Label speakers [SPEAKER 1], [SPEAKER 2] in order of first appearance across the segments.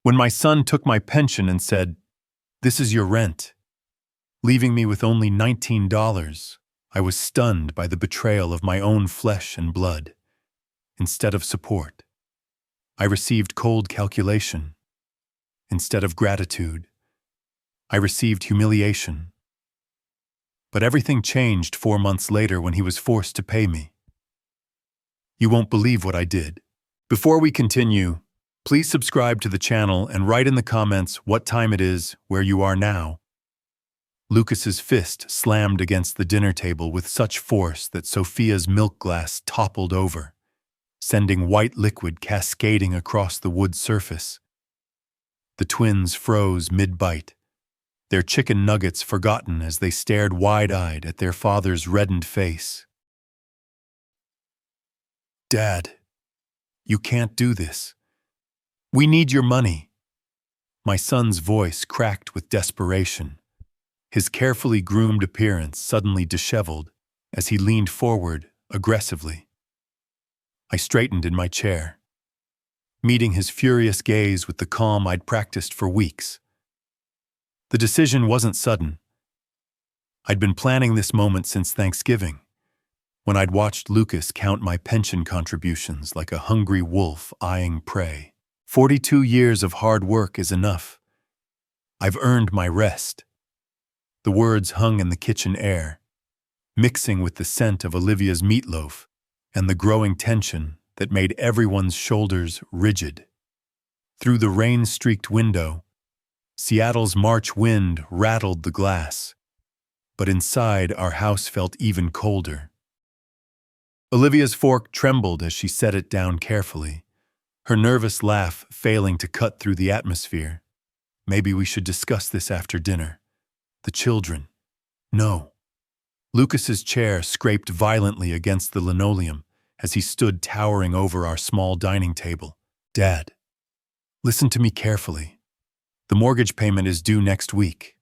[SPEAKER 1] When my son took my pension and said, "This is your rent," leaving me with only $19, I was stunned by the betrayal of my own flesh and blood. Instead of support, I received cold calculation. Instead of gratitude, I received humiliation. But everything changed 4 months later when he was forced to pay me. You won't believe what I did. Before we continue, please subscribe to the channel and write in the comments what time it is where you are now. Lucas's fist slammed against the dinner table with such force that Sophia's milk glass toppled over, sending white liquid cascading across the wood surface. The twins froze mid-bite, their chicken nuggets forgotten as they stared wide-eyed at their father's reddened face. "Dad, you can't do this. We need your money." My son's voice cracked with desperation, his carefully groomed appearance suddenly disheveled as he leaned forward aggressively. I straightened in my chair, meeting his furious gaze with the calm I'd practiced for weeks. The decision wasn't sudden. I'd been planning this moment since Thanksgiving, when I'd watched Lucas count my pension contributions like a hungry wolf eyeing prey. 42 years of hard work is enough. I've earned my rest. The words hung in the kitchen air, mixing with the scent of Olivia's meatloaf and the growing tension that made everyone's shoulders rigid. Through the rain-streaked window, Seattle's March wind rattled the glass, but inside our house felt even colder. Olivia's fork trembled as she set it down carefully, her nervous laugh failing to cut through the atmosphere. "Maybe we should discuss this after dinner. The children." "No." Lucas's chair scraped violently against the linoleum as he stood towering over our small dining table. "Dad, listen to me carefully. The mortgage payment is due next week.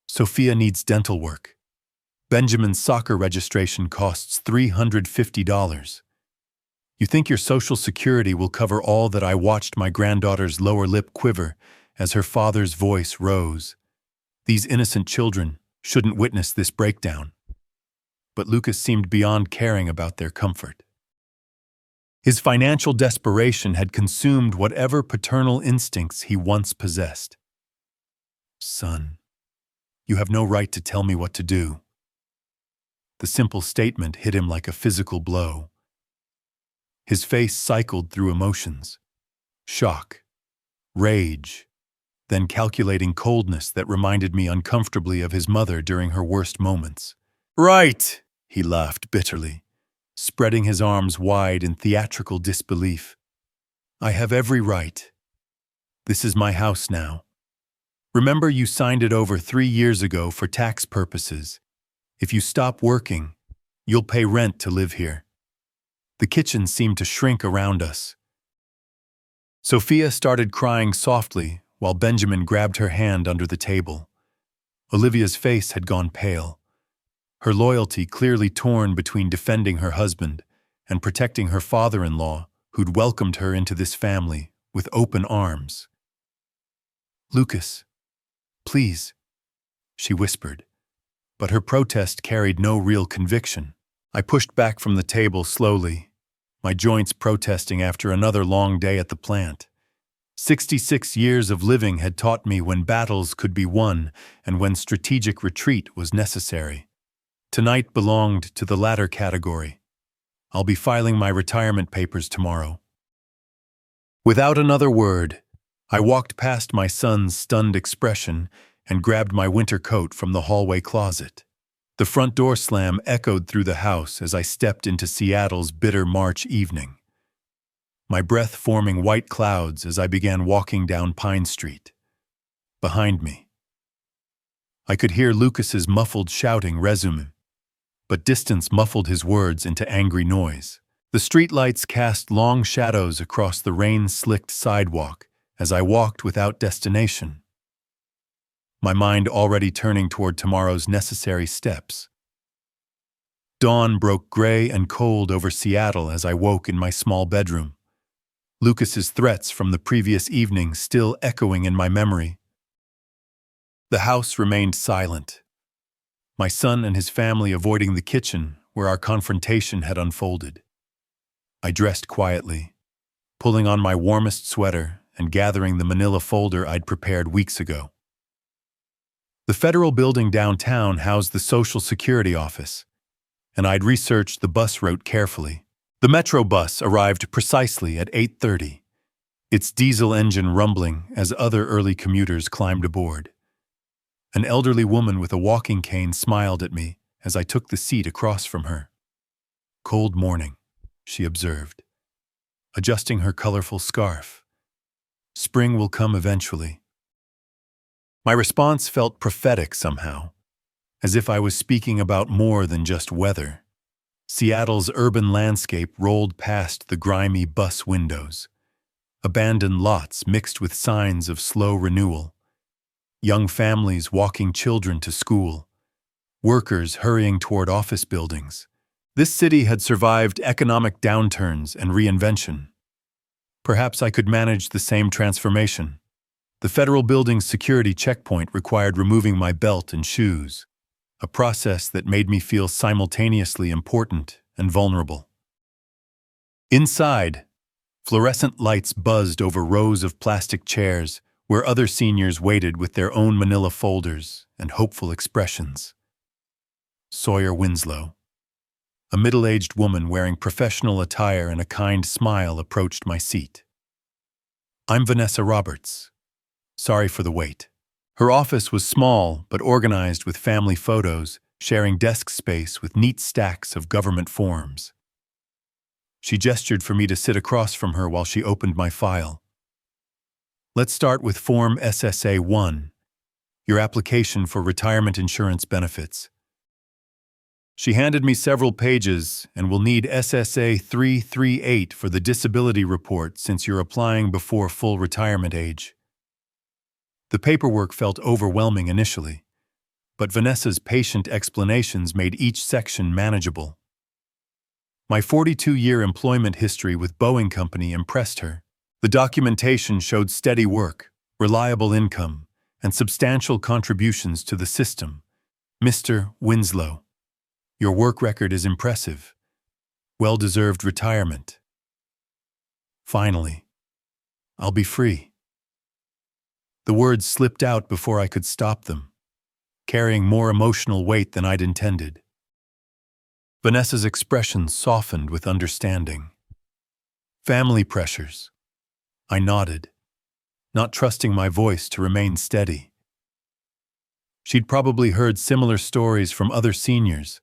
[SPEAKER 1] Sophia needs dental work. Benjamin's soccer registration costs $350. You think your Social Security will cover all that?" I watched my granddaughter's lower lip quiver as her father's voice rose. These innocent children shouldn't witness this breakdown. But Lucas seemed beyond caring about their comfort. His financial desperation had consumed whatever paternal instincts he once possessed. "Son, you have no right to tell me what to do." The simple statement hit him like a physical blow. His face cycled through emotions: shock, rage, then calculating coldness that reminded me uncomfortably of his mother during her worst moments. "Right," he laughed bitterly, spreading his arms wide in theatrical disbelief. "I have every right. This is my house now. Remember, you signed it over 3 years ago for tax purposes. If you stop working, you'll pay rent to live here." The kitchen seemed to shrink around us. Sophia started crying softly while Benjamin grabbed her hand under the table. Olivia's face had gone pale, her loyalty clearly torn between defending her husband and protecting her father-in-law, who'd welcomed her into this family with open arms. "Lucas, please," she whispered, but her protest carried no real conviction. I pushed back from the table slowly, my joints protesting after another long day at the plant. 66 years of living had taught me when battles could be won and when strategic retreat was necessary. Tonight belonged to the latter category. I'll be filing my retirement papers tomorrow. Without another word, I walked past my son's stunned expression and grabbed my winter coat from the hallway closet. The front door slam echoed through the house as I stepped into Seattle's bitter March evening, my breath forming white clouds as I began walking down Pine Street. Behind me, I could hear Lucas's muffled shouting resume, but distance muffled his words into angry noise. The streetlights cast long shadows across the rain-slicked sidewalk as I walked without destination, my mind already turning toward tomorrow's necessary steps. Dawn broke gray and cold over Seattle as I woke in my small bedroom. Lucas's threats from the previous evening still echoing in my memory. The house remained silent, my son and his family avoiding the kitchen where our confrontation had unfolded. I dressed quietly, pulling on my warmest sweater and gathering the manila folder I'd prepared weeks ago. The federal building downtown housed the Social Security office, and I'd researched the bus route carefully. The Metro bus arrived precisely at 8:30, its diesel engine rumbling as other early commuters climbed aboard. An elderly woman with a walking cane smiled at me as I took the seat across from her. "Cold morning," she observed, adjusting her colorful scarf. "Spring will come eventually." My response felt prophetic somehow, as if I was speaking about more than just weather. Seattle's urban landscape rolled past the grimy bus windows, abandoned lots mixed with signs of slow renewal, young families walking children to school, workers hurrying toward office buildings. This city had survived economic downturns and reinvention. Perhaps I could manage the same transformation. The federal building's security checkpoint required removing my belt and shoes, a process that made me feel simultaneously important and vulnerable. Inside, fluorescent lights buzzed over rows of plastic chairs where other seniors waited with their own manila folders and hopeful expressions. Sawyer Winslow, a middle-aged woman wearing professional attire and a kind smile, approached my seat. "I'm Vanessa Roberts. Sorry for the wait." Her office was small but organized with family photos, sharing desk space with neat stacks of government forms. She gestured for me to sit across from her while she opened my file. "Let's start with Form SSA-1, your application for retirement insurance benefits." She handed me several pages and will need SSA-338 for the disability report since you're applying before full retirement age. The paperwork felt overwhelming initially, but Vanessa's patient explanations made each section manageable. My 42-year employment history with Boeing Company impressed her. The documentation showed steady work, reliable income, and substantial contributions to the system. "Mr. Winslow, your work record is impressive. Well-deserved retirement. Finally, I'll be free." The words slipped out before I could stop them, carrying more emotional weight than I'd intended. Vanessa's expression softened with understanding. "Family pressures." I nodded, not trusting my voice to remain steady. She'd probably heard similar stories from other seniors,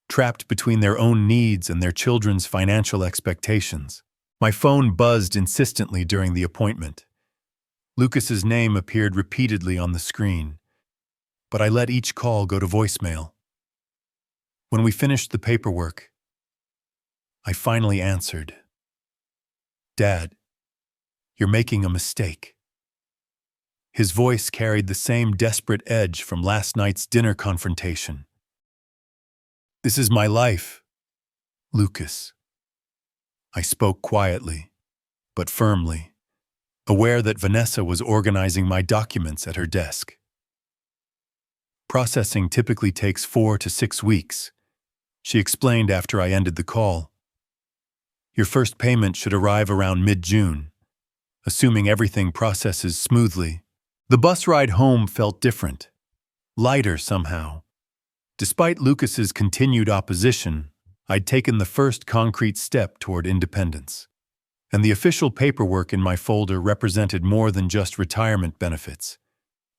[SPEAKER 1] trapped between their own needs and their children's financial expectations. My phone buzzed insistently during the appointment. Lucas's name appeared repeatedly on the screen, but I let each call go to voicemail. When we finished the paperwork, I finally answered. "Dad, you're making a mistake." His voice carried the same desperate edge from last night's dinner confrontation. "This is my life, Lucas." I spoke quietly, but firmly, aware that Vanessa was organizing my documents at her desk. "Processing typically takes 4 to 6 weeks, she explained after I ended the call. "Your first payment should arrive around mid-June, assuming everything processes smoothly." The bus ride home felt different, lighter somehow. Despite Lucas's continued opposition, I'd taken the first concrete step toward independence. And the official paperwork in my folder represented more than just retirement benefits.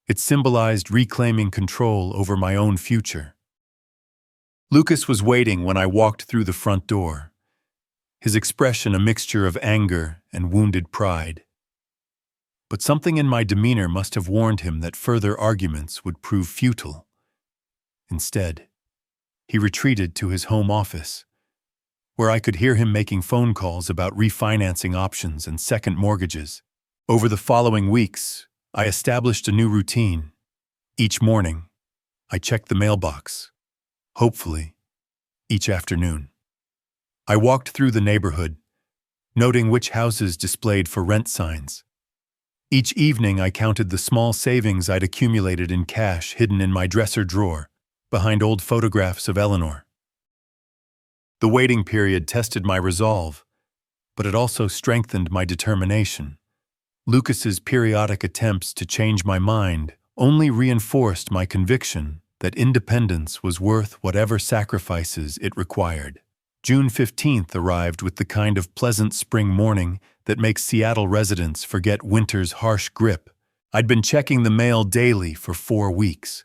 [SPEAKER 1] It symbolized reclaiming control over my own future. Lucas was waiting when I walked through the front door, his expression a mixture of anger and wounded pride. But something in my demeanor must have warned him that further arguments would prove futile. Instead, he retreated to his home office, where I could hear him making phone calls about refinancing options and second mortgages. Over the following weeks, I established a new routine. Each morning, I checked the mailbox, hopefully, each afternoon. I walked through the neighborhood, noting which houses displayed for rent signs. Each evening I counted the small savings I'd accumulated in cash hidden in my dresser drawer, behind old photographs of Eleanor. The waiting period tested my resolve, but it also strengthened my determination. Lucas's periodic attempts to change my mind only reinforced my conviction that independence was worth whatever sacrifices it required. June 15th arrived with the kind of pleasant spring morning that makes Seattle residents forget winter's harsh grip. I'd been checking the mail daily for 4 weeks,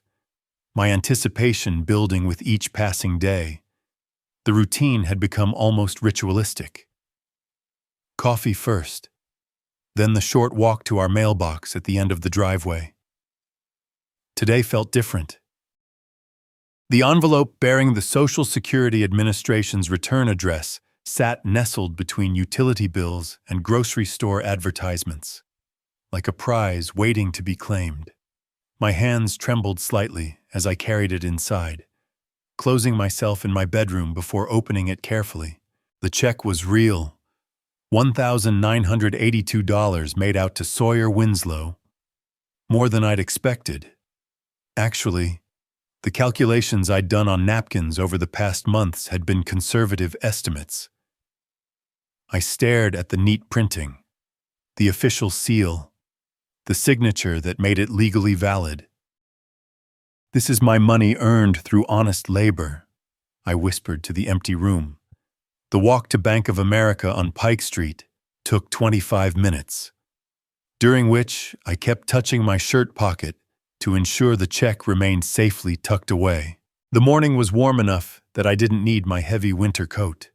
[SPEAKER 1] my anticipation building with each passing day. The routine had become almost ritualistic. Coffee first, then the short walk to our mailbox at the end of the driveway. Today felt different. The envelope bearing the Social Security Administration's return address sat nestled between utility bills and grocery store advertisements, like a prize waiting to be claimed. My hands trembled slightly as I carried it inside, closing myself in my bedroom before opening it carefully. The check was real. $1,982 made out to Sawyer Winslow. More than I'd expected. Actually, the calculations I'd done on napkins over the past months had been conservative estimates. I stared at the neat printing, the official seal, the signature that made it legally valid. "This is my money earned through honest labor," I whispered to the empty room. The walk to Bank of America on Pike Street took 25 minutes, during which I kept touching my shirt pocket to ensure the check remained safely tucked away. The morning was warm enough that I didn't need my heavy winter coat,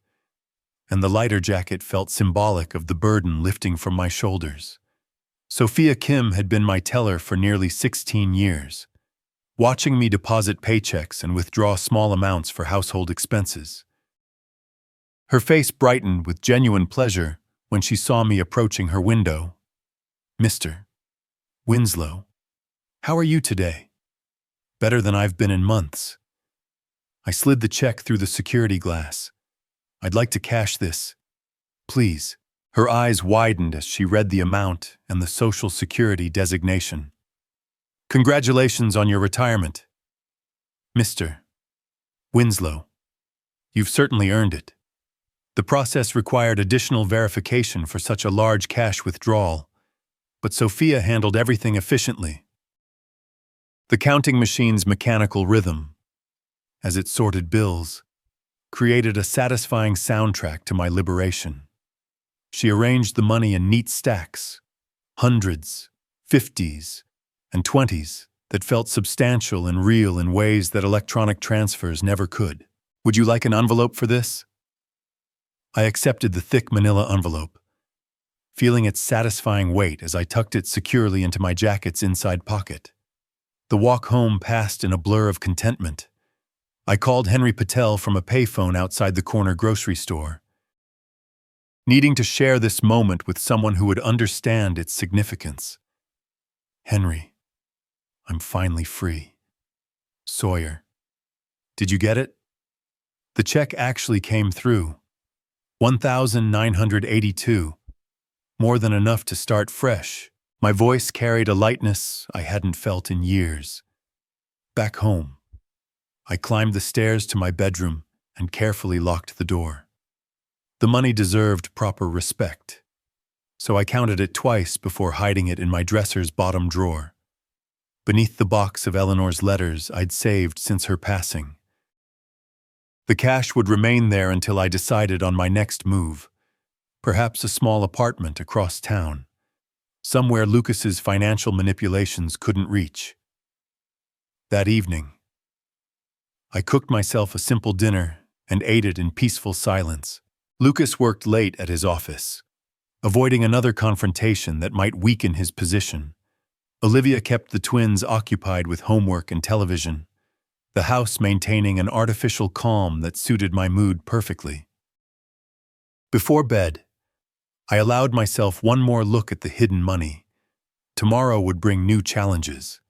[SPEAKER 1] and the lighter jacket felt symbolic of the burden lifting from my shoulders. Sophia Kim had been my teller for nearly 16 years, watching me deposit paychecks and withdraw small amounts for household expenses. Her face brightened with genuine pleasure when she saw me approaching her window. "Mr. Winslow, how are you today?" "Better than I've been in months." I slid the check through the security glass. "I'd like to cash this, please." Her eyes widened as she read the amount and the Social Security designation. "Congratulations on your retirement, Mr. Winslow. You've certainly earned it." The process required additional verification for such a large cash withdrawal, but Sophia handled everything efficiently. The counting machine's mechanical rhythm, as it sorted bills, created a satisfying soundtrack to my liberation. She arranged the money in neat stacks, hundreds, 50s, and 20s that felt substantial and real in ways that electronic transfers never could. "Would you like an envelope for this?" I accepted the thick manila envelope, feeling its satisfying weight as I tucked it securely into my jacket's inside pocket. The walk home passed in a blur of contentment. I called Henry Patel from a payphone outside the corner grocery store, needing to share this moment with someone who would understand its significance. "Henry, I'm finally free. Sawyer. Did you get it?" The check actually came through. $1,982. More than enough to start fresh. My voice carried a lightness I hadn't felt in years. Back home, I climbed the stairs to my bedroom and carefully locked the door. The money deserved proper respect, so I counted it twice before hiding it in my dresser's bottom drawer, beneath the box of Eleanor's letters I'd saved since her passing. The cash would remain there until I decided on my next move, perhaps a small apartment across town, somewhere Lucas's financial manipulations couldn't reach. That evening, I cooked myself a simple dinner and ate it in peaceful silence. Lucas worked late at his office, avoiding another confrontation that might weaken his position. Olivia kept the twins occupied with homework and television, the house maintaining an artificial calm that suited my mood perfectly. Before bed, I allowed myself one more look at the hidden money. Tomorrow would bring new challenges,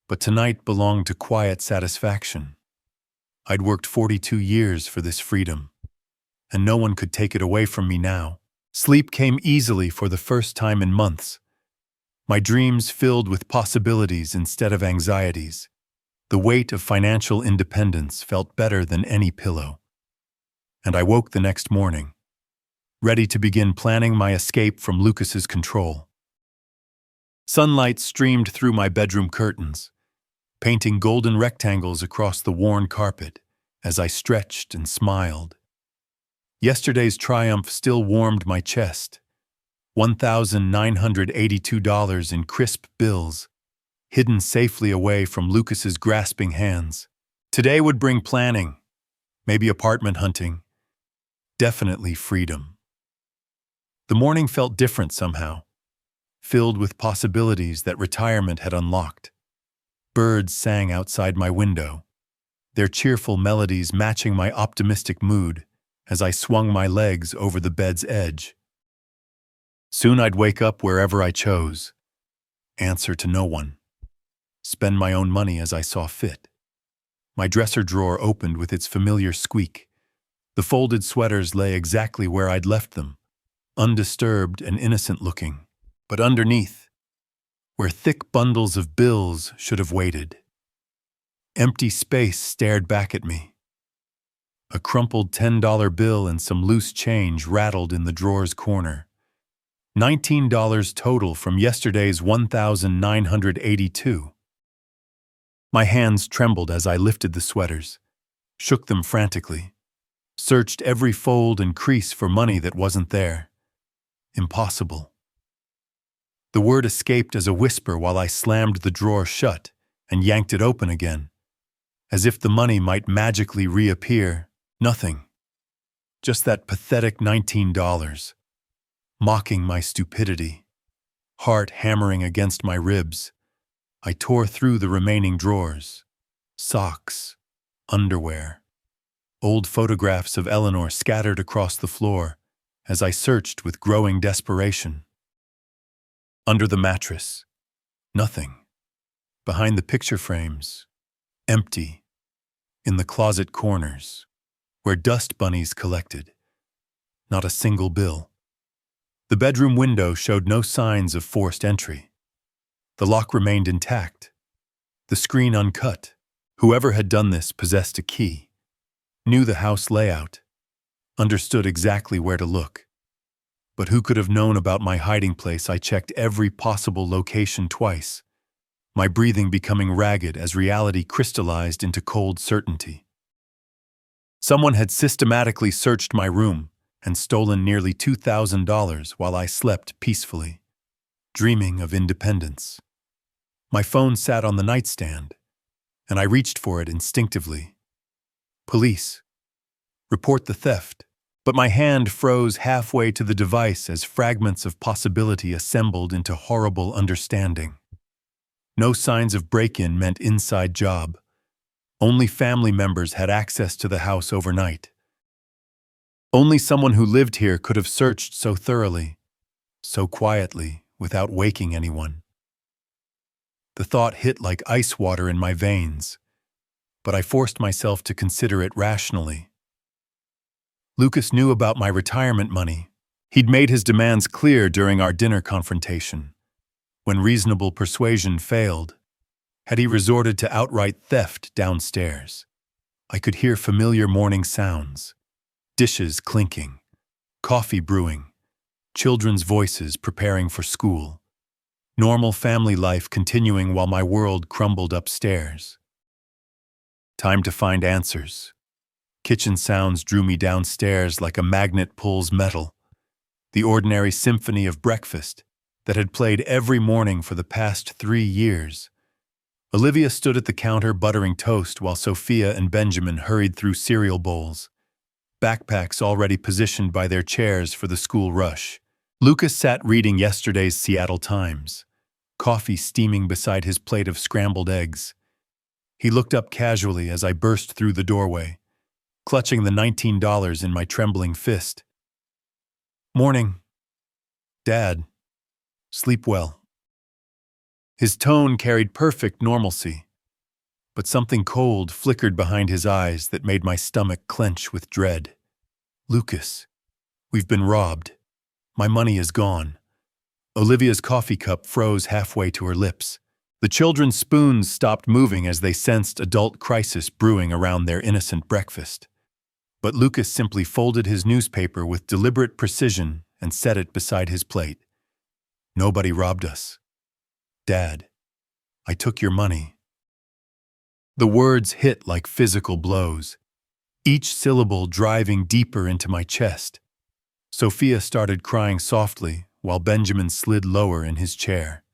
[SPEAKER 1] but tonight belonged to quiet satisfaction. I'd worked 42 years for this freedom, and no one could take it away from me now. Sleep came easily for the first time in months. My dreams filled with possibilities instead of anxieties. The weight of financial independence felt better than any pillow. And I woke the next morning, ready to begin planning my escape from Lucas's control. Sunlight streamed through my bedroom curtains, painting golden rectangles across the worn carpet as I stretched and smiled. Yesterday's triumph still warmed my chest. $1,982 in crisp bills, hidden safely away from Lucas's grasping hands. Today would bring planning, maybe apartment hunting, definitely freedom. The morning felt different somehow, filled with possibilities that retirement had unlocked. Birds sang outside my window, their cheerful melodies matching my optimistic mood as I swung my legs over the bed's edge. Soon I'd wake up wherever I chose, answer to no one, spend my own money as I saw fit. My dresser drawer opened with its familiar squeak. The folded sweaters lay exactly where I'd left them, undisturbed and innocent-looking. But underneath, where thick bundles of bills should have waited, empty space stared back at me. A crumpled $10 bill and some loose change rattled in the drawer's corner. $19 total from yesterday's $1,982. My hands trembled as I lifted the sweaters, shook them frantically, searched every fold and crease for money that wasn't there. Impossible. The word escaped as a whisper while I slammed the drawer shut and yanked it open again. As if the money might magically reappear. Nothing. Just that pathetic $19, mocking my stupidity. Heart hammering against my ribs, I tore through the remaining drawers. Socks, underwear, old photographs of Eleanor scattered across the floor as I searched with growing desperation. Under the mattress, nothing. Behind the picture frames, empty. In the closet corners, where dust bunnies collected, not a single bill. The bedroom window showed no signs of forced entry. The lock remained intact, the screen uncut. Whoever had done this possessed a key, knew the house layout, understood exactly where to look. But who could have known about my hiding place? I checked every possible location twice, my breathing becoming ragged as reality crystallized into cold certainty. Someone had systematically searched my room and stolen nearly $2,000 while I slept peacefully, dreaming of independence. My phone sat on the nightstand, and I reached for it instinctively. Police. Report the theft. But my hand froze halfway to the device as fragments of possibility assembled into horrible understanding. No signs of break-in meant inside job. Only family members had access to the house overnight. Only someone who lived here could have searched so thoroughly, so quietly, without waking anyone. The thought hit like ice water in my veins, but I forced myself to consider it rationally. Lucas knew about my retirement money. He'd made his demands clear during our dinner confrontation. When reasonable persuasion failed, had he resorted to outright theft downstairs? I could hear familiar morning sounds, dishes clinking, coffee brewing, children's voices preparing for school, normal family life continuing while my world crumbled upstairs. Time to find answers. Kitchen sounds drew me downstairs like a magnet pulls metal. The ordinary symphony of breakfast that had played every morning for the past 3 years. Olivia stood at the counter buttering toast while Sophia and Benjamin hurried through cereal bowls, backpacks already positioned by their chairs for the school rush. Lucas sat reading yesterday's Seattle Times, coffee steaming beside his plate of scrambled eggs. He looked up casually as I burst through the doorway, clutching the $19 in my trembling fist. "Morning, Dad. Sleep well." His tone carried perfect normalcy, but something cold flickered behind his eyes that made my stomach clench with dread. "Lucas, we've been robbed." My money is gone. Olivia's coffee cup froze halfway to her lips. The children's spoons stopped moving as they sensed adult crisis brewing around their innocent breakfast. But Lucas simply folded his newspaper with deliberate precision and set it beside his plate. Nobody robbed us. Dad, I took your money. The words hit like physical blows, each syllable driving deeper into my chest. Sophia started crying softly while Benjamin slid lower in his chair,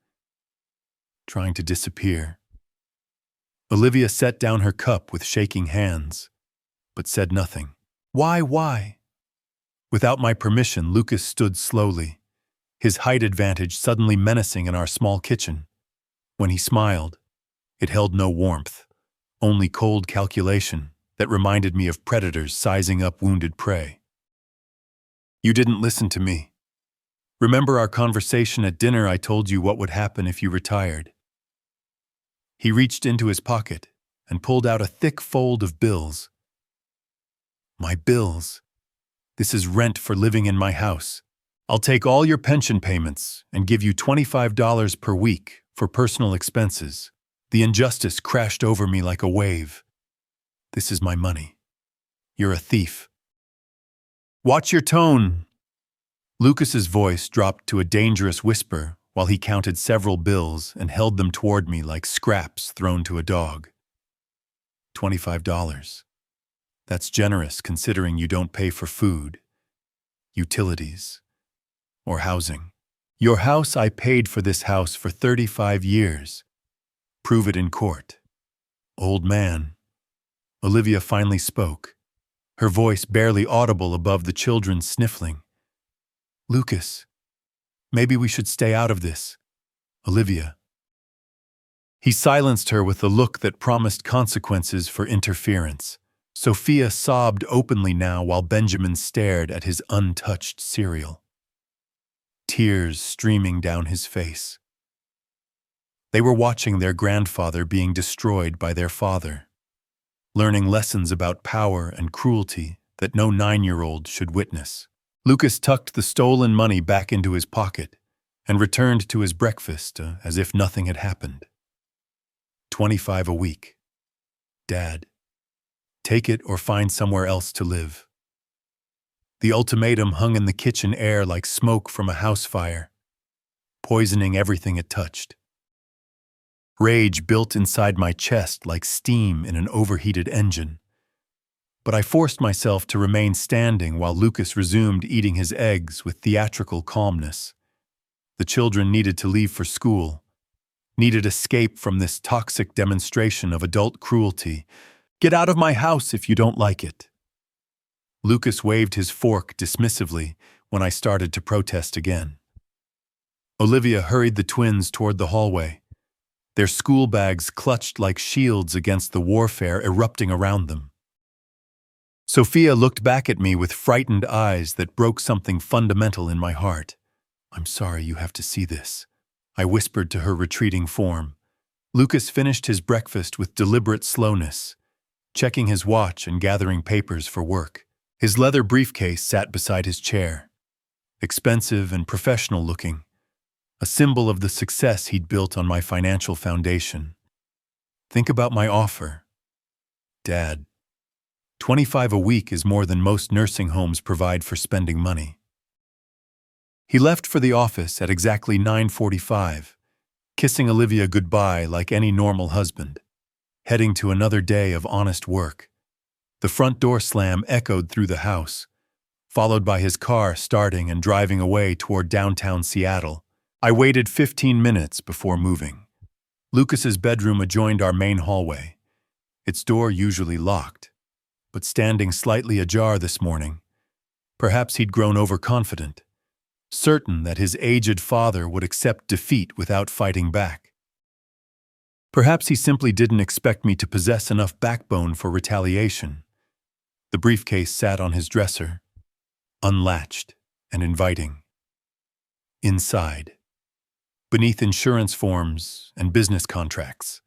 [SPEAKER 1] trying to disappear. Olivia set down her cup with shaking hands, but said nothing. Why? Without my permission, Lucas stood slowly, his height advantage suddenly menacing in our small kitchen. When he smiled, it held no warmth, only cold calculation that reminded me of predators sizing up wounded prey. You didn't listen to me. Remember our conversation at dinner? I told you what would happen if you retired. He reached into his pocket and pulled out a thick fold of bills. My bills. This is rent for living in my house. I'll take all your pension payments and give you $25 per week for personal expenses. The injustice crashed over me like a wave. This is my money. You're a thief. Watch your tone. Lucas's voice dropped to a dangerous whisper while he counted several bills and held them toward me like scraps thrown to a dog. $25. That's generous considering you don't pay for food, utilities, or housing. Your house, I paid for this house for 35 years. Prove it in court. Old man. Olivia finally spoke, her voice barely audible above the children's sniffling. Lucas, maybe we should stay out of this. Olivia. He silenced her with a look that promised consequences for interference. Sophia sobbed openly now while Benjamin stared at his untouched cereal, tears streaming down his face. They were watching their grandfather being destroyed by their father, learning lessons about power and cruelty that no 9-year-old should witness. Lucas tucked the stolen money back into his pocket and returned to his breakfast as if nothing had happened. 25 a week. Dad, take it or find somewhere else to live. The ultimatum hung in the kitchen air like smoke from a house fire, poisoning everything it touched. Rage built inside my chest like steam in an overheated engine. But I forced myself to remain standing while Lucas resumed eating his eggs with theatrical calmness. The children needed to leave for school, needed escape from this toxic demonstration of adult cruelty. Get out of my house if you don't like it. Lucas waved his fork dismissively when I started to protest again. Olivia hurried the twins toward the hallway, their school bags clutched like shields against the warfare erupting around them. Sophia looked back at me with frightened eyes that broke something fundamental in my heart. I'm sorry you have to see this, I whispered to her retreating form. Lucas finished his breakfast with deliberate slowness, checking his watch and gathering papers for work. His leather briefcase sat beside his chair, expensive and professional looking, a symbol of the success he'd built on my financial foundation. Think about my offer. Dad, 25 a week is more than most nursing homes provide for spending money. He left for the office at exactly 9:45, kissing Olivia goodbye like any normal husband, heading to another day of honest work. The front door slam echoed through the house, followed by his car starting and driving away toward downtown Seattle. I waited 15 minutes before moving. Lucas's bedroom adjoined our main hallway, its door usually locked, but standing slightly ajar this morning. Perhaps he'd grown overconfident, certain that his aged father would accept defeat without fighting back. Perhaps he simply didn't expect me to possess enough backbone for retaliation. The briefcase sat on his dresser, unlatched and inviting. Inside, beneath insurance forms and business contracts,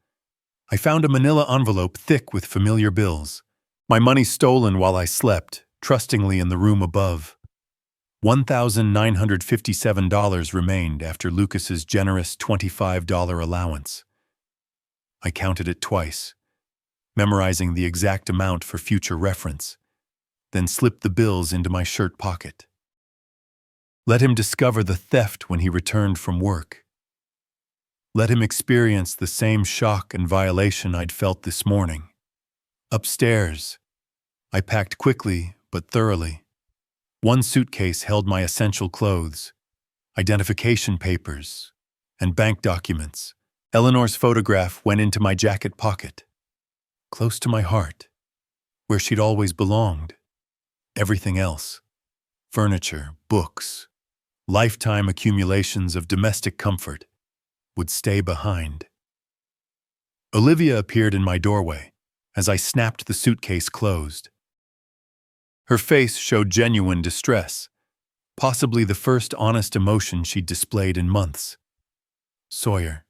[SPEAKER 1] I found a manila envelope thick with familiar bills, my money stolen while I slept, trustingly in the room above. $1,957 remained after Lucas's generous $25 allowance. I counted it twice, memorizing the exact amount for future reference, then slipped the bills into my shirt pocket. Let him discover the theft when he returned from work. Let him experience the same shock and violation I'd felt this morning. Upstairs, I packed quickly but thoroughly. One suitcase held my essential clothes, identification papers, and bank documents. Eleanor's photograph went into my jacket pocket, close to my heart, where she'd always belonged. Everything else, furniture, books, lifetime accumulations of domestic comfort, would stay behind. Olivia appeared in my doorway as I snapped the suitcase closed. Her face showed genuine distress, possibly the first honest emotion she'd displayed in months. "Sawyer,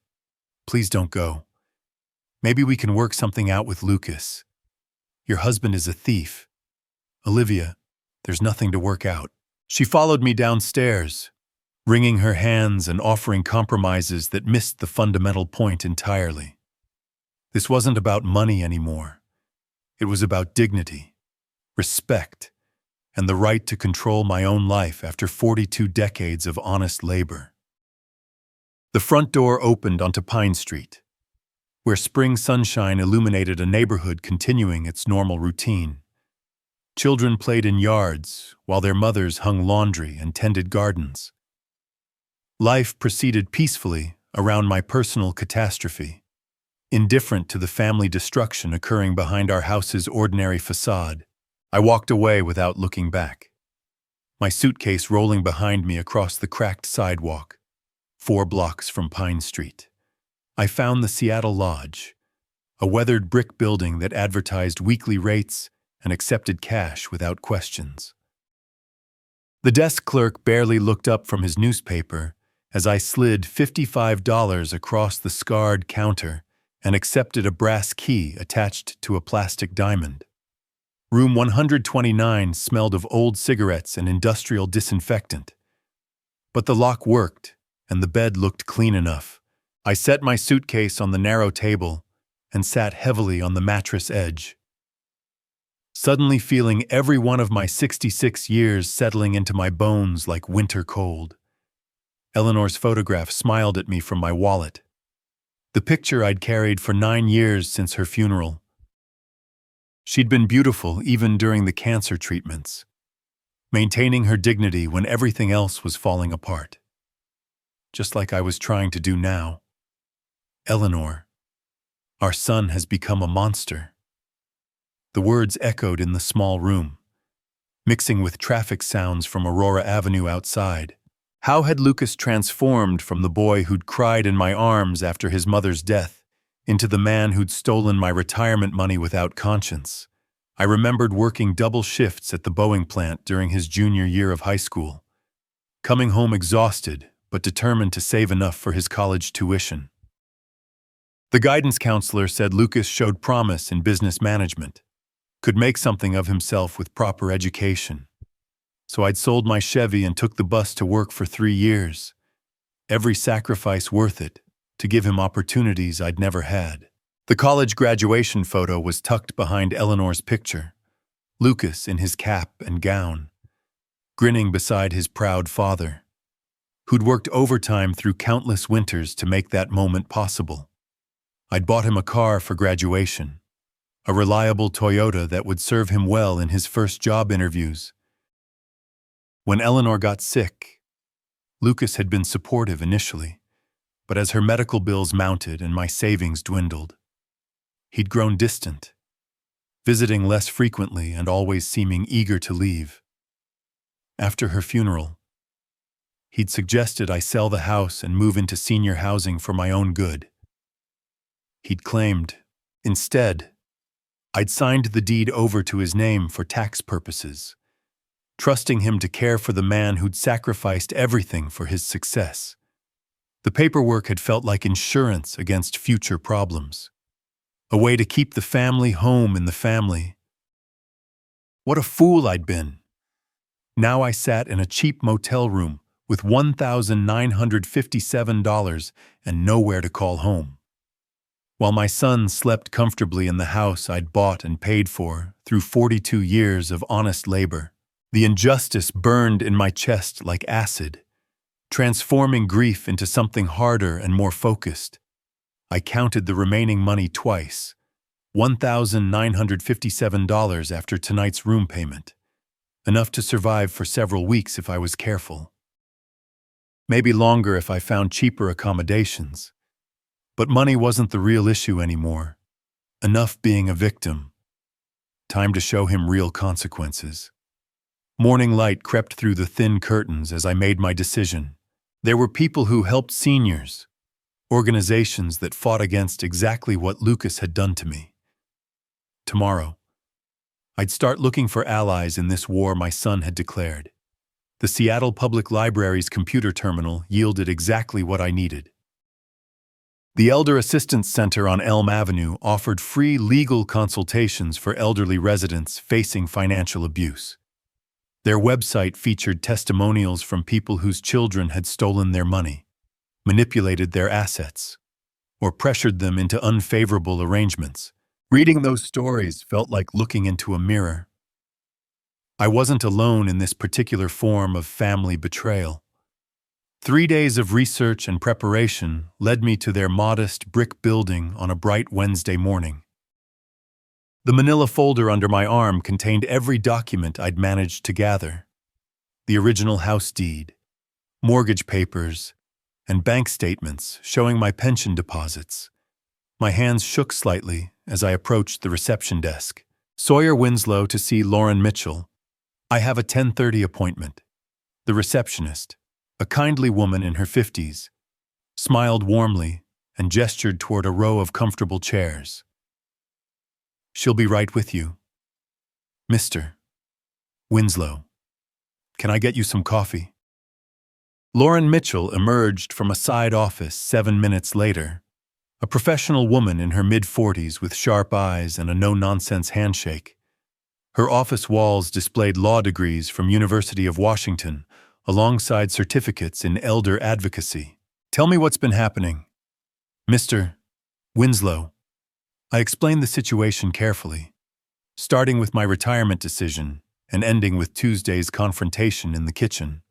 [SPEAKER 1] please don't go. Maybe we can work something out with Lucas. Your husband is a thief." "Olivia, there's nothing to work out." She followed me downstairs, wringing her hands and offering compromises that missed the fundamental point entirely. This wasn't about money anymore. It was about dignity, respect, and the right to control my own life after 42 decades of honest labor. The front door opened onto Pine Street, where spring sunshine illuminated a neighborhood continuing its normal routine. Children played in yards, while their mothers hung laundry and tended gardens. Life proceeded peacefully around my personal catastrophe, indifferent to the family destruction occurring behind our house's ordinary facade. I walked away without looking back, my suitcase rolling behind me across the cracked sidewalk, 4 blocks from Pine Street. I found the Seattle Lodge, a weathered brick building that advertised weekly rates and accepted cash without questions. The desk clerk barely looked up from his newspaper as I slid $55 across the scarred counter and accepted a brass key attached to a plastic diamond. Room 129 smelled of old cigarettes and industrial disinfectant. But the lock worked, and the bed looked clean enough. I set my suitcase on the narrow table and sat heavily on the mattress edge, suddenly feeling every one of my 66 years settling into my bones like winter cold. Eleanor's photograph smiled at me from my wallet, the picture I'd carried for 9 years since her funeral. She'd been beautiful even during the cancer treatments, maintaining her dignity when everything else was falling apart. Just like I was trying to do now. "Eleanor, our son has become a monster." The words echoed in the small room, mixing with traffic sounds from Aurora Avenue outside. How had Lucas transformed from the boy who'd cried in my arms after his mother's death into the man who'd stolen my retirement money without conscience? I remembered working double shifts at the Boeing plant during his junior year of high school, coming home exhausted but determined to save enough for his college tuition. The guidance counselor said Lucas showed promise in business management, could make something of himself with proper education. So I'd sold my Chevy and took the bus to work for 3 years, every sacrifice worth it, to give him opportunities I'd never had. The college graduation photo was tucked behind Eleanor's picture, Lucas in his cap and gown, grinning beside his proud father, who'd worked overtime through countless winters to make that moment possible. I'd bought him a car for graduation, a reliable Toyota that would serve him well in his first job interviews. When Eleanor got sick, Lucas had been supportive initially, but as her medical bills mounted and my savings dwindled, he'd grown distant, visiting less frequently and always seeming eager to leave. After her funeral, he'd suggested I sell the house and move into senior housing for my own good. He'd claimed, instead, I'd signed the deed over to his name for tax purposes, trusting him to care for the man who'd sacrificed everything for his success. The paperwork had felt like insurance against future problems, a way to keep the family home in the family. What a fool I'd been. Now I sat in a cheap motel room with $1,957 and nowhere to call home. While my son slept comfortably in the house I'd bought and paid for through 42 years of honest labor, the injustice burned in my chest like acid, transforming grief into something harder and more focused. I counted the remaining money twice, $1,957 after tonight's room payment, enough to survive for several weeks if I was careful. Maybe longer if I found cheaper accommodations. But money wasn't the real issue anymore. Enough being a victim. Time to show him real consequences. Morning light crept through the thin curtains as I made my decision. There were people who helped seniors, organizations that fought against exactly what Lucas had done to me. Tomorrow, I'd start looking for allies in this war my son had declared. The Seattle Public Library's computer terminal yielded exactly what I needed. The Elder Assistance Center on Elm Avenue offered free legal consultations for elderly residents facing financial abuse. Their website featured testimonials from people whose children had stolen their money, manipulated their assets, or pressured them into unfavorable arrangements. Reading those stories felt like looking into a mirror. I wasn't alone in this particular form of family betrayal. 3 days of research and preparation led me to their modest brick building on a bright Wednesday morning. The manila folder under my arm contained every document I'd managed to gather. The original house deed, mortgage papers, and bank statements showing my pension deposits. My hands shook slightly as I approached the reception desk. Sawyer Winslow to see Lauren Mitchell. I have a 10:30 appointment. The receptionist, a kindly woman in her 50s, smiled warmly and gestured toward a row of comfortable chairs. She'll be right with you. Mr. Winslow, can I get you some coffee? Lauren Mitchell emerged from a side office 7 minutes later, a professional woman in her mid-40s with sharp eyes and a no-nonsense handshake. Her office walls displayed law degrees from University of Washington, alongside certificates in elder advocacy. Tell me what's been happening. Mr. Winslow. I explained the situation carefully, starting with my retirement decision and ending with Tuesday's confrontation in the kitchen.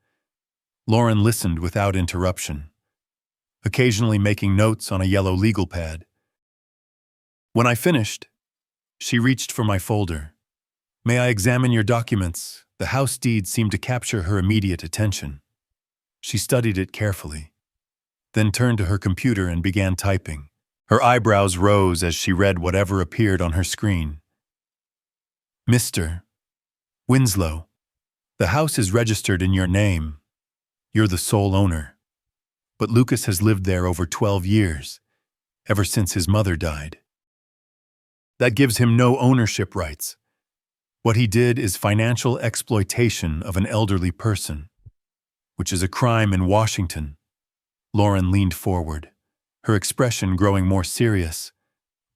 [SPEAKER 1] Lauren listened without interruption, occasionally making notes on a yellow legal pad. When I finished, she reached for my folder. May I examine your documents? The house deed seemed to capture her immediate attention. She studied it carefully, then turned to her computer and began typing. Her eyebrows rose as she read whatever appeared on her screen. Mr. Winslow, the house is registered in your name. You're the sole owner. But Lucas has lived there over 12 years, ever since his mother died. That gives him no ownership rights. What he did is financial exploitation of an elderly person, which is a crime in Washington. Lauren leaned forward, her expression growing more serious.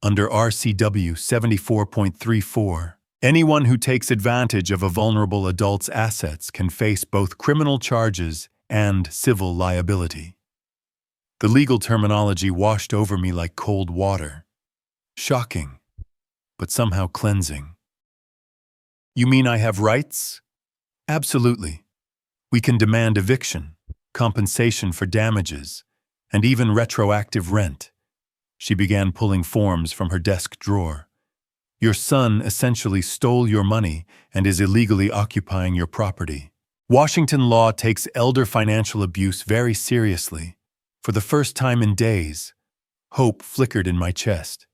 [SPEAKER 1] Under RCW 74.34, anyone who takes advantage of a vulnerable adult's assets can face both criminal charges and civil liability. The legal terminology washed over me like cold water. Shocking, but somehow cleansing. You mean I have rights? Absolutely. We can demand eviction, compensation for damages, and even retroactive rent. She began pulling forms from her desk drawer. Your son essentially stole your money and is illegally occupying your property. Washington law takes elder financial abuse very seriously. For the first time in days, hope flickered in my chest.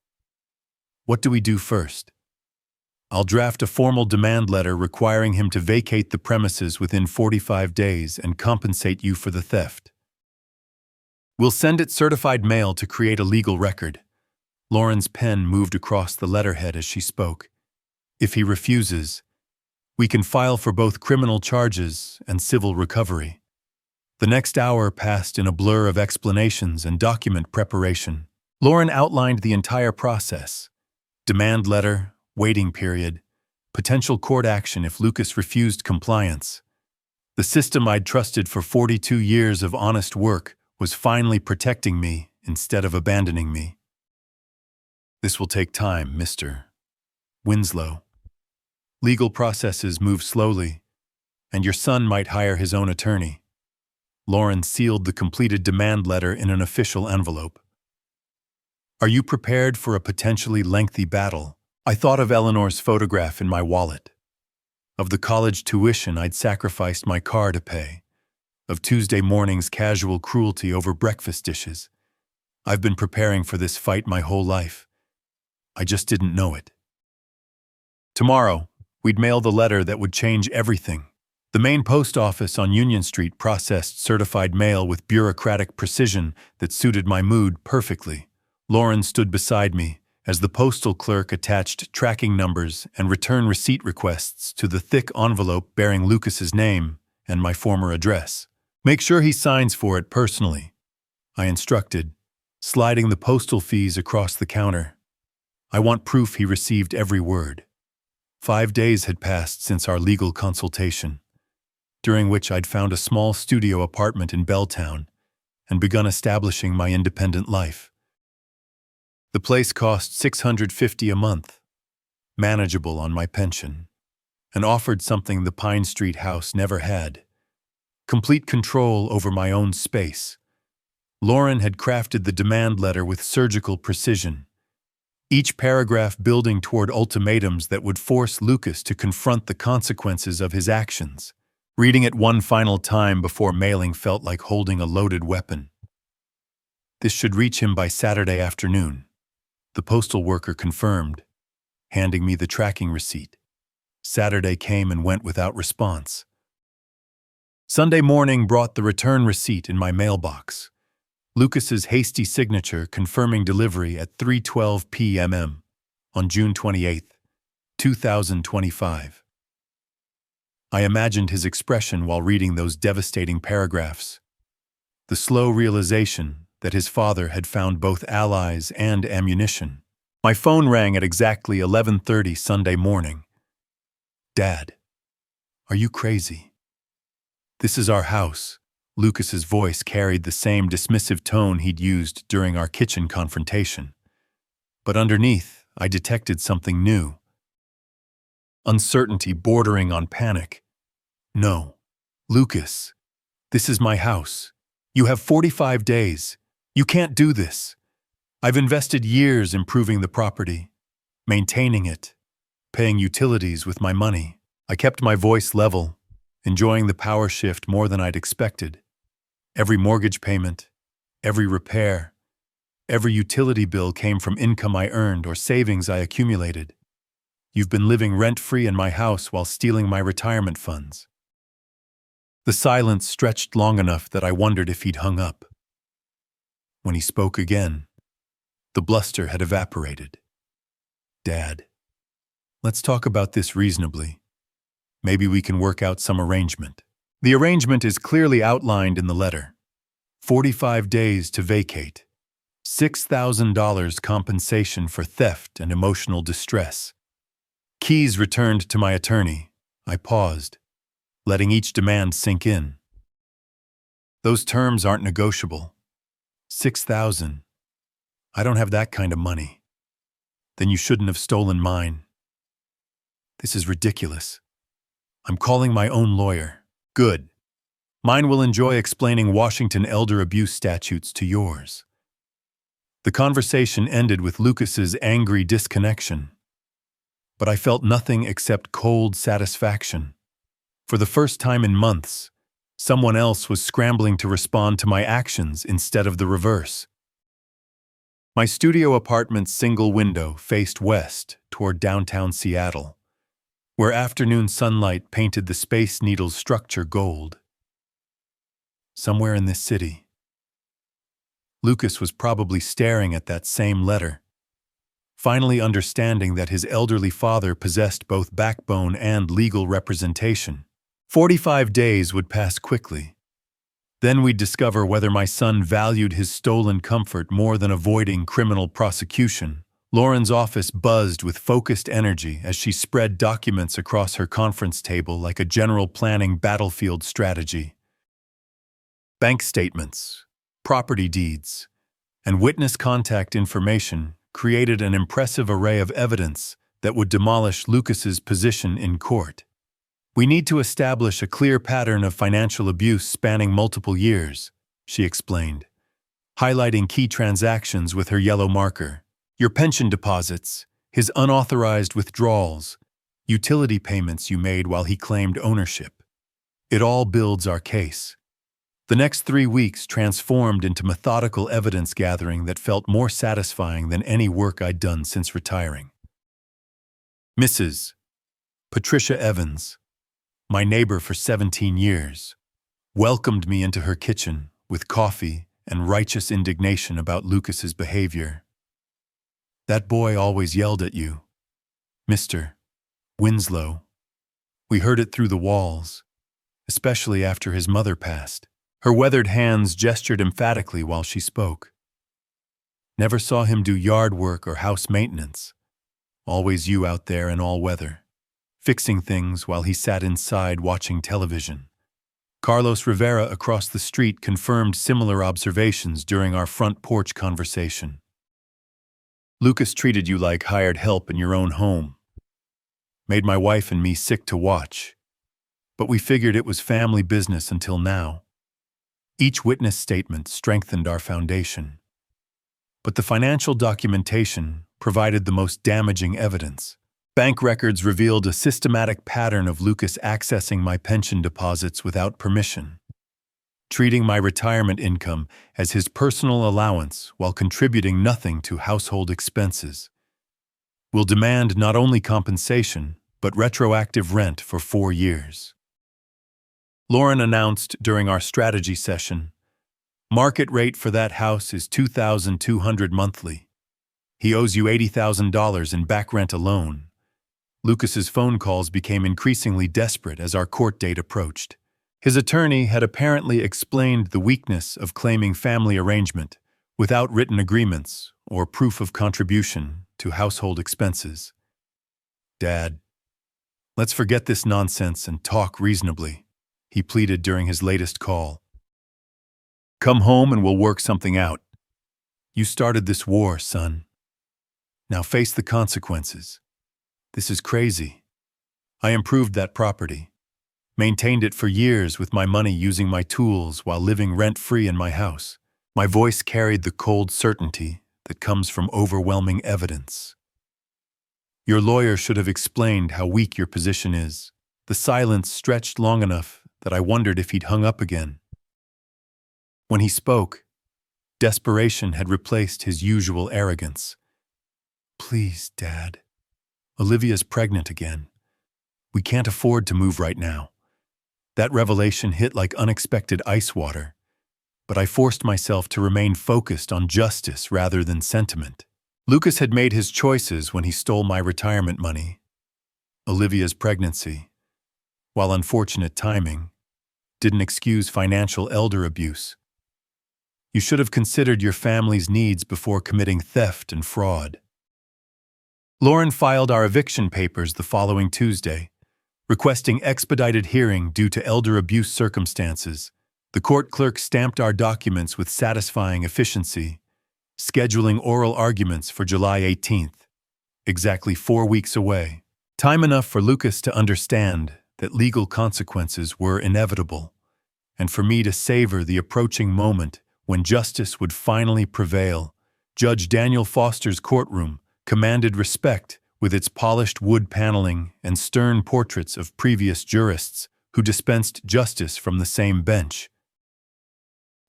[SPEAKER 1] What do we do first? I'll draft a formal demand letter requiring him to vacate the premises within 45 days and compensate you for the theft. We'll send it certified mail to create a legal record. Lauren's pen moved across the letterhead as she spoke. If he refuses, we can file for both criminal charges and civil recovery. The next hour passed in a blur of explanations and document preparation. Lauren outlined the entire process. Demand letter, waiting period, potential court action if Lucas refused compliance. The system I'd trusted for 42 years of honest work was finally protecting me instead of abandoning me. This will take time, Mr. Winslow. Legal processes move slowly, and your son might hire his own attorney. Lauren sealed the completed demand letter in an official envelope. Are you prepared for a potentially lengthy battle? I thought of Eleanor's photograph in my wallet, of the college tuition I'd sacrificed my car to pay, of Tuesday morning's casual cruelty over breakfast dishes. I've been preparing for this fight my whole life. I just didn't know it. Tomorrow, we'd mail the letter that would change everything. The main post office on Union Street processed certified mail with bureaucratic precision that suited my mood perfectly. Lauren stood beside me as the postal clerk attached tracking numbers and return receipt requests to the thick envelope bearing Lucas's name and my former address. Make sure he signs for it personally, I instructed, sliding the postal fees across the counter. I want proof he received every word. 5 days had passed since our legal consultation, during which I'd found a small studio apartment in Belltown and begun establishing my independent life. The place cost $650 a month, manageable on my pension, and offered something the Pine Street house never had: complete control over my own space. Lauren had crafted the demand letter with surgical precision, each paragraph building toward ultimatums that would force Lucas to confront the consequences of his actions. Reading it one final time before mailing felt like holding a loaded weapon. This should reach him by Saturday afternoon, the postal worker confirmed, handing me the tracking receipt. Saturday came and went without response. Sunday morning brought the return receipt in my mailbox, Lucas's hasty signature confirming delivery at 3:12 p.m. on June 28, 2025. I imagined his expression while reading those devastating paragraphs. The slow realization that his father had found both allies and ammunition. My phone rang at exactly 11:30 Sunday morning. Dad, are you crazy? This is our house. Lucas's voice carried the same dismissive tone he'd used during our kitchen confrontation. But underneath, I detected something new. Uncertainty bordering on panic. No. Lucas, this is my house. You have 45 days. You can't do this. I've invested years improving the property, maintaining it, paying utilities with my money. I kept my voice level, enjoying the power shift more than I'd expected. Every mortgage payment, every repair, every utility bill came from income I earned or savings I accumulated. You've been living rent-free in my house while stealing my retirement funds. The silence stretched long enough that I wondered if he'd hung up. When he spoke again, the bluster had evaporated. Dad, let's talk about this reasonably. Maybe we can work out some arrangement. The arrangement is clearly outlined in the letter. 45 days to vacate. $6,000 compensation for theft and emotional distress. Keys returned to my attorney. I paused, letting each demand sink in. Those terms aren't negotiable. $6,000. I don't have that kind of money. Then you shouldn't have stolen mine. This is ridiculous. I'm calling my own lawyer. Good. Mine will enjoy explaining Washington elder abuse statutes to yours. The conversation ended with Lucas's angry disconnection. But I felt nothing except cold satisfaction. For the first time in months, someone else was scrambling to respond to my actions instead of the reverse. My studio apartment's single window faced west toward downtown Seattle, where afternoon sunlight painted the Space Needle's structure gold. Somewhere in this city, Lucas was probably staring at that same letter, finally understanding that his elderly father possessed both backbone and legal representation. 45 days would pass quickly. Then we'd discover whether my son valued his stolen comfort more than avoiding criminal prosecution, Lauren's office buzzed with focused energy as she spread documents across her conference table like a general planning battlefield strategy. Bank statements, property deeds, and witness contact information created an impressive array of evidence that would demolish Lucas's position in court. "We need to establish a clear pattern of financial abuse spanning multiple years," she explained, highlighting key transactions with her yellow marker. "Your pension deposits, his unauthorized withdrawals, utility payments you made while he claimed ownership. It all builds our case." The next 3 weeks transformed into methodical evidence gathering that felt more satisfying than any work I'd done since retiring. Mrs. Patricia Evans, my neighbor for 17 years, welcomed me into her kitchen with coffee and righteous indignation about Lucas's behavior. "That boy always yelled at you, Mr. Winslow. We heard it through the walls, especially after his mother passed." Her weathered hands gestured emphatically while she spoke. "Never saw him do yard work or house maintenance. Always you out there in all weather, fixing things while he sat inside watching television." Carlos Rivera across the street confirmed similar observations during our front porch conversation. "Lucas treated you like hired help in your own home. Made my wife and me sick to watch. But we figured it was family business until now." Each witness statement strengthened our foundation. But the financial documentation provided the most damaging evidence. Bank records revealed a systematic pattern of Lucas accessing my pension deposits without permission, treating my retirement income as his personal allowance while contributing nothing to household expenses. "We'll demand not only compensation, but retroactive rent for 4 years." Lauren announced during our strategy session, "Market rate for that house is $2,200 monthly. He owes you $80,000 in back rent alone." Lucas's phone calls became increasingly desperate as our court date approached. His attorney had apparently explained the weakness of claiming family arrangement without written agreements or proof of contribution to household expenses. "Dad, let's forget this nonsense and talk reasonably," he pleaded during his latest call. "Come home and we'll work something out. You started this war, son. Now face the consequences. This is crazy. I improved that property, maintained it for years with my money using my tools while living rent-free in my house." My voice carried the cold certainty that comes from overwhelming evidence. "Your lawyer should have explained how weak your position is." The silence stretched long enough that I wondered if he'd hung up again. When he spoke, desperation had replaced his usual arrogance. "Please, Dad. Olivia's pregnant again. We can't afford to move right now." That revelation hit like unexpected ice water, but I forced myself to remain focused on justice rather than sentiment. Lucas had made his choices when he stole my retirement money. Olivia's pregnancy, while unfortunate timing, didn't excuse financial elder abuse. You should have considered your family's needs before committing theft and fraud. Lauren filed our eviction papers the following Tuesday, requesting expedited hearing due to elder abuse circumstances. The court clerk stamped our documents with satisfying efficiency, scheduling oral arguments for July 18th, exactly 4 weeks away. Time enough for Lucas to understand that legal consequences were inevitable, and for me to savor the approaching moment when justice would finally prevail. Judge Daniel Foster's courtroom commanded respect with its polished wood paneling and stern portraits of previous jurists who dispensed justice from the same bench.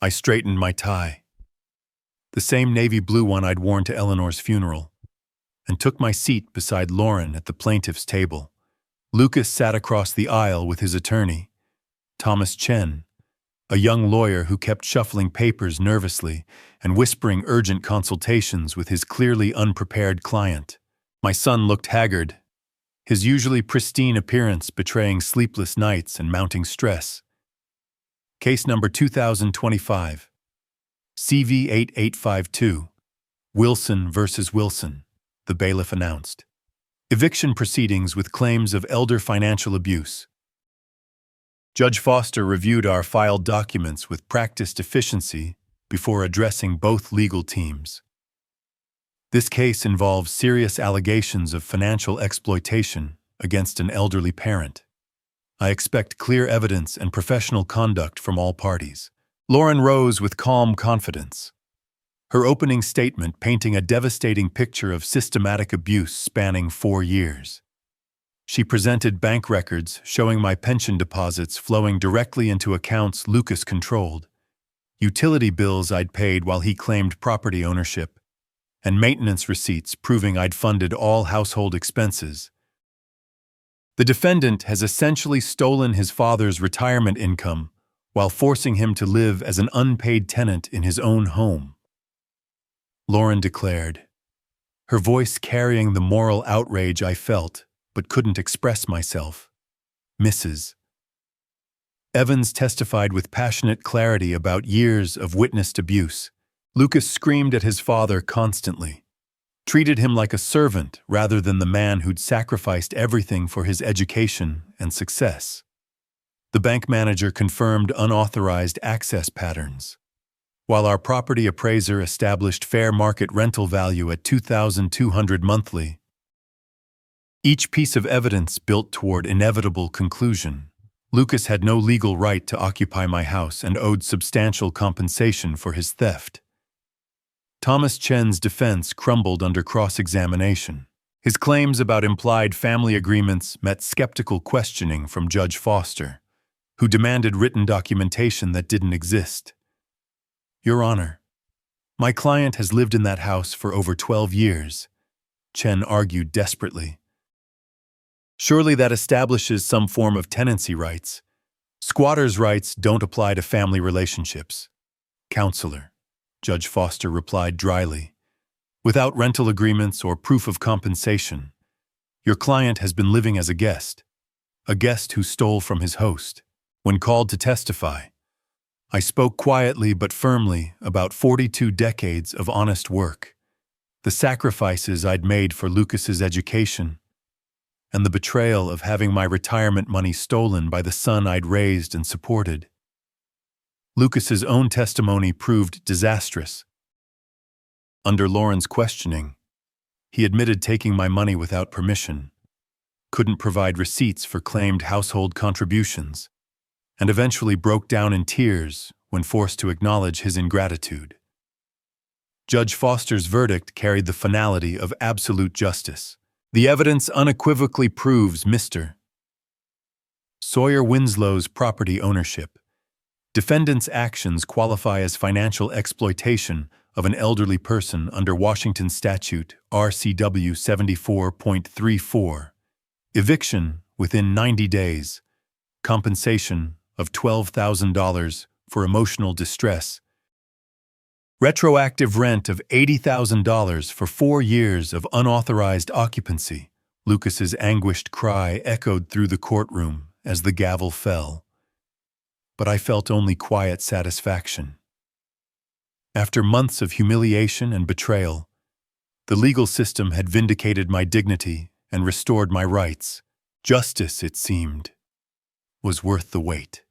[SPEAKER 1] I straightened my tie, the same navy blue one I'd worn to Eleanor's funeral, and took my seat beside Lauren at the plaintiff's table. Lucas sat across the aisle with his attorney, Thomas Chen, a young lawyer who kept shuffling papers nervously and whispering urgent consultations with his clearly unprepared client. My son looked haggard, his usually pristine appearance betraying sleepless nights and mounting stress. Case number 2025, CV 8852, Wilson versus Wilson. the bailiff announced. Eviction proceedings with claims of elder financial abuse. Judge Foster reviewed our filed documents with practiced efficiency before addressing both legal teams. This case involves serious allegations of financial exploitation against an elderly parent. I expect clear evidence and professional conduct from all parties. Lauren rose with calm confidence, her opening statement painting a devastating picture of systematic abuse spanning 4 years. She presented bank records showing my pension deposits flowing directly into accounts Lucas controlled, utility bills I'd paid while he claimed property ownership, and maintenance receipts proving I'd funded all household expenses. The defendant has essentially stolen his father's retirement income while forcing him to live as an unpaid tenant in his own home, Lauren declared, her voice carrying the moral outrage I felt but couldn't express myself. Mrs. Evans testified with passionate clarity about years of witnessed abuse. Lucas screamed at his father constantly, treated him like a servant rather than the man who'd sacrificed everything for his education and success. The bank manager confirmed unauthorized access patterns, while our property appraiser established fair market rental value at $2,200 monthly. Each piece of evidence built toward inevitable conclusion. Lucas had no legal right to occupy my house and owed substantial compensation for his theft. Thomas Chen's defense crumbled under cross-examination. His claims about implied family agreements met skeptical questioning from Judge Foster, who demanded written documentation that didn't exist. Your Honor, my client has lived in that house for over 12 years, Chen argued desperately. Surely that establishes some form of tenancy rights. Squatters' rights don't apply to family relationships. Counselor, Judge Foster replied dryly. Without rental agreements or proof of compensation, your client has been living as a guest who stole from his host. When called to testify, I spoke quietly but firmly about 42 decades of honest work, the sacrifices I'd made for Lucas's education, and the betrayal of having my retirement money stolen by the son I'd raised and supported. Lucas's own testimony proved disastrous. Under Lauren's questioning, he admitted taking my money without permission, couldn't provide receipts for claimed household contributions, and eventually broke down in tears when forced to acknowledge his ingratitude. Judge Foster's verdict carried the finality of absolute justice. The evidence unequivocally proves Mr. Sawyer Winslow's property ownership. Defendant's actions qualify as financial exploitation of an elderly person under Washington Statute RCW 74.34. Eviction within 90 days. Compensation of $12,000 for emotional distress. Retroactive rent of $80,000 for 4 years of unauthorized occupancy. Lucas's anguished cry echoed through the courtroom as the gavel fell. But I felt only quiet satisfaction. After months of humiliation and betrayal, the legal system had vindicated my dignity and restored my rights. Justice, it seemed, was worth the wait.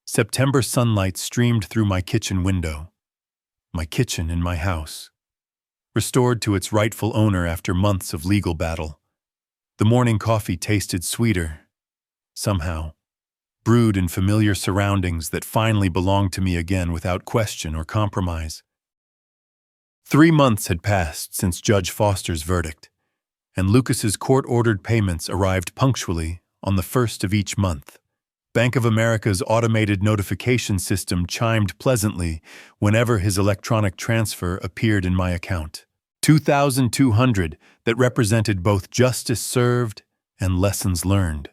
[SPEAKER 1] September sunlight streamed through my kitchen window. My kitchen in my house, restored to its rightful owner after months of legal battle. The morning coffee tasted sweeter, somehow, brewed in familiar surroundings that finally belonged to me again without question or compromise. 3 months had passed since Judge Foster's verdict, and Lucas's court-ordered payments arrived punctually on the 1st of each month. Bank of America's automated notification system chimed pleasantly whenever his electronic transfer appeared in my account. $2,200 that represented both justice served and lessons learned.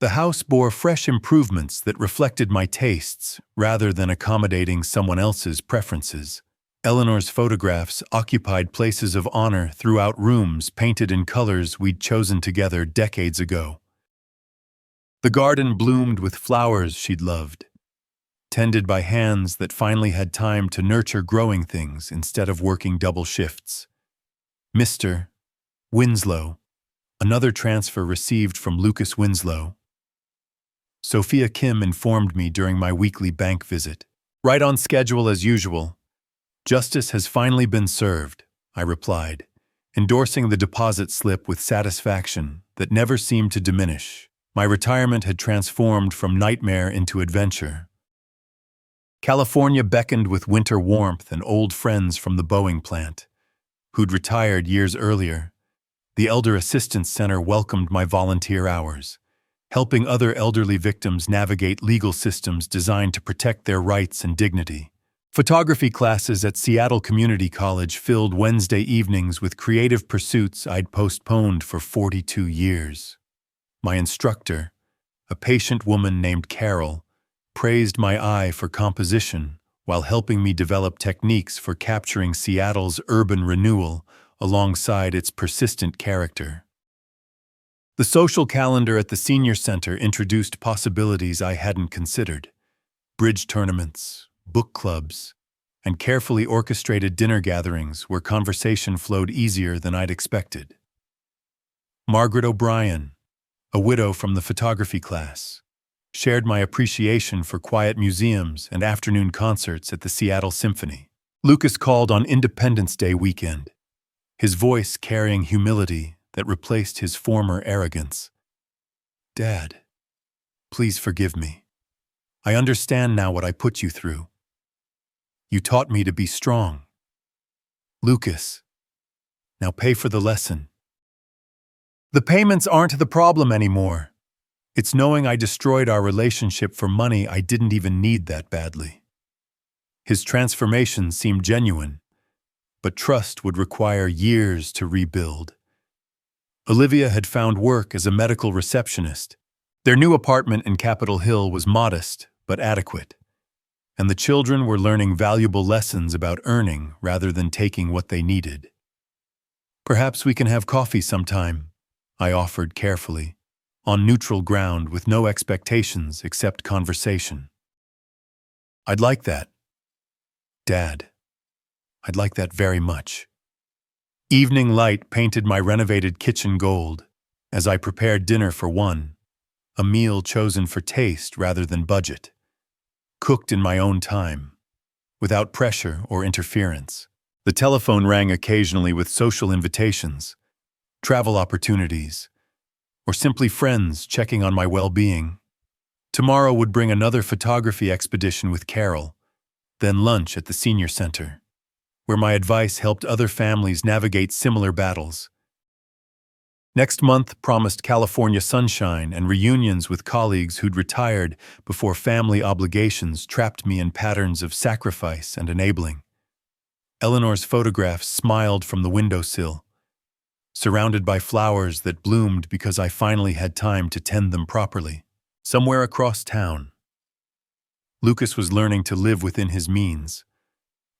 [SPEAKER 1] The house bore fresh improvements that reflected my tastes rather than accommodating someone else's preferences. Eleanor's photographs occupied places of honor throughout rooms painted in colors we'd chosen together decades ago. The garden bloomed with flowers she'd loved, tended by hands that finally had time to nurture growing things instead of working double shifts. Mr. Winslow. Another transfer received from Lucas Winslow. Sophia Kim informed me during my weekly bank visit. Right on schedule as usual. Justice has finally been served, I replied, endorsing the deposit slip with satisfaction that never seemed to diminish. My retirement had transformed from nightmare into adventure. California beckoned with winter warmth and old friends from the Boeing plant, who'd retired years earlier. The Elder Assistance Center welcomed my volunteer hours, helping other elderly victims navigate legal systems designed to protect their rights and dignity. Photography classes at Seattle Community College filled Wednesday evenings with creative pursuits I'd postponed for 42 years. My instructor, a patient woman named Carol, praised my eye for composition while helping me develop techniques for capturing Seattle's urban renewal alongside its persistent character. The social calendar at the Senior Center introduced possibilities I hadn't considered: bridge tournaments, book clubs, and carefully orchestrated dinner gatherings where conversation flowed easier than I'd expected. Margaret O'Brien, a widow from the photography class, shared my appreciation for quiet museums and afternoon concerts at the Seattle Symphony. Lucas called on Independence Day weekend, his voice carrying humility that replaced his former arrogance. Dad, please forgive me. I understand now what I put you through. You taught me to be strong. Lucas, now pay for the lesson. The payments aren't the problem anymore. It's knowing I destroyed our relationship for money I didn't even need that badly. His transformation seemed genuine, but trust would require years to rebuild. Olivia had found work as a medical receptionist. Their new apartment in Capitol Hill was modest but adequate, and the children were learning valuable lessons about earning rather than taking what they needed. Perhaps we can have coffee sometime, I offered carefully, on neutral ground with no expectations except conversation. I'd like that. Dad, I'd like that very much. Evening light painted my renovated kitchen gold as I prepared dinner for one, a meal chosen for taste rather than budget, cooked in my own time, without pressure or interference. The telephone rang occasionally with social invitations, travel opportunities, or simply friends checking on my well-being. Tomorrow would bring another photography expedition with Carol, then lunch at the Senior Center, where my advice helped other families navigate similar battles. Next month promised California sunshine and reunions with colleagues who'd retired before family obligations trapped me in patterns of sacrifice and enabling. Eleanor's photographs smiled from the windowsill, surrounded by flowers that bloomed because I finally had time to tend them properly. Somewhere across town, Lucas was learning to live within his means,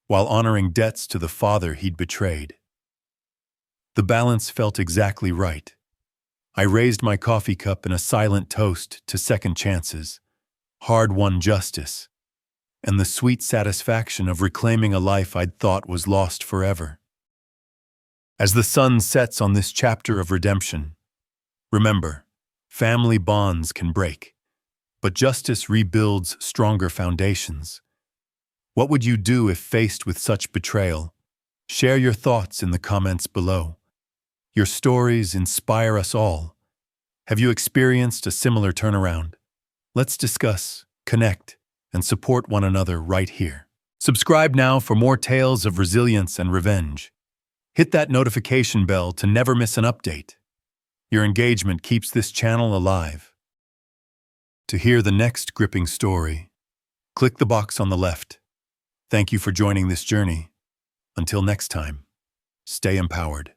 [SPEAKER 1] while honoring debts to the father he'd betrayed. The balance felt exactly right. I raised my coffee cup in a silent toast to second chances, hard-won justice, and the sweet satisfaction of reclaiming a life I'd thought was lost forever. As the sun sets on this chapter of redemption, remember, family bonds can break, but justice rebuilds stronger foundations. What would you do if faced with such betrayal? Share your thoughts in the comments below. Your stories inspire us all. Have you experienced a similar turnaround? Let's discuss, connect, and support one another right here. Subscribe now for more tales of resilience and revenge. Hit that notification bell to never miss an update. Your engagement keeps this channel alive. To hear the next gripping story, click the box on the left. Thank you for joining this journey. Until next time, stay empowered.